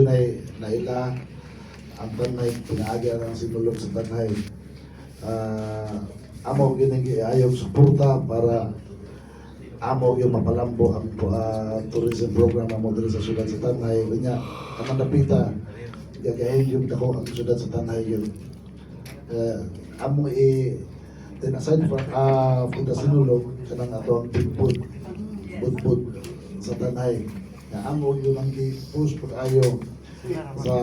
yun ay naila ang tanay, pinaagya ng sinulog sa tanay. Amo yun ang ayaw suporta para amo yung mapalambo ang tourism program amo dito sa syudad sa Tanay. Kanya, ang napita, gagahin yung dako ang syudad sa Tanay yun. Amo then aside from punta sinulog, kanang ato ang budbud sa Tanay. Amo yun ang i-push pag-ayo sa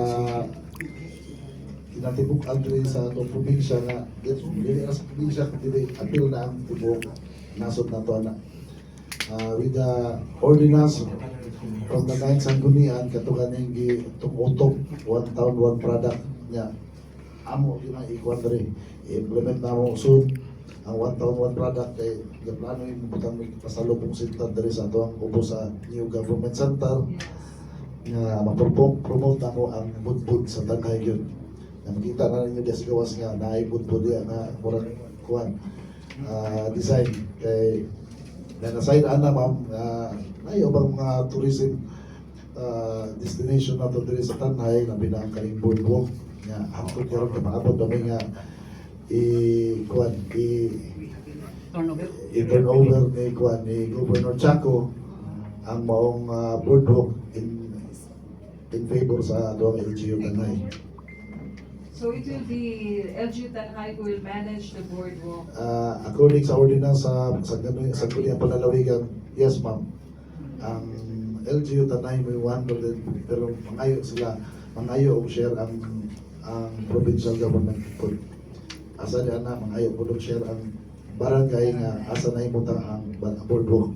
kinatibuk Andre sa itong probinsya na dili na sa probinsya dili apil na ang tibok nasod na to na with the ordinance from the 9th Sanggunian katugan yung tumutok one town one product niya amo yun ang i-quadre i-implement na mo soon ang one town one product kay plano yung butang pasalubong sinta dali sa ito ang upo sa new government center nga ma-promote na mo ang budbud sa Tanay yun. Nakita na ninyo sa gawas nga naibudbud yan na murang kuhan design kay na-assign na ma'am ay obang mga tourism destination na to diri sa Tanay na binang kaning budbud nga hangtod karon kay maabot kami nga i-turn over ni kuhan ni Governor Chaco ang maong boardwalk in favor sa doang LGU Tanay. So it will be LGU Tanay who will manage the boardwalk? According sa ordinance sa Sangguniang Panlalawigan, yes ma'am. Ang LGU Tanay may 100 pero mangayo og share ang provincial government po. Asa diyan na mangayo po og share ang barangay nga asa na imutang ang boardwalk.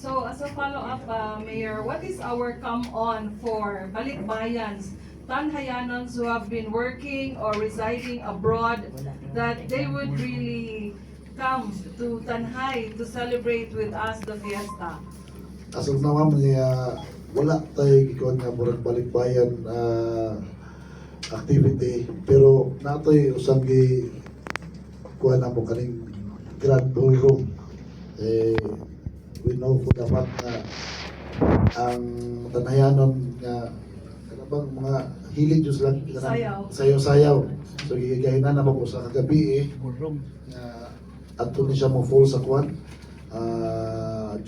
So as a follow-up, Mayor, what is our come-on for balikbayans, Tanhayanons who have been working or residing abroad, that they would really come to Tanhay to celebrate with us the fiesta? As of now, wala tayo gikuan nga murag balikbayan activity, pero natoy usang gi kuan na mo kaning grand ballroom. We know for the fact na ang Tanhayanon nga kanabang mga hilig Diyos lang sayaw-sayaw. So gigahinan na mo ko sa kagabi ato ni siya mo full sa kuan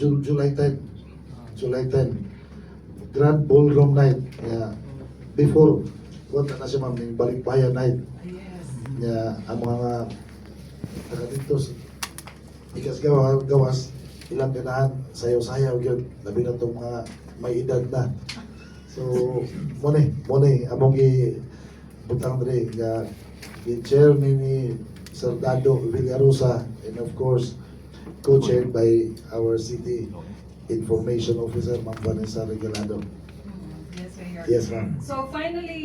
July 10 Grand Ballroom Night before kuan na siya ma'am yung balikbayan night ang mga taga dito ikas gawas ilang ganahan, sayaw-sayaw yun. Labi na itong mga may edad na. So, muna among butang dali nga i-chair ni Sir Dado Villarosa and of course, co-chaired by our City Information Officer, Ma'am Vanessa Regalado. Yes, Mayor. Yes, ma'am. So finally,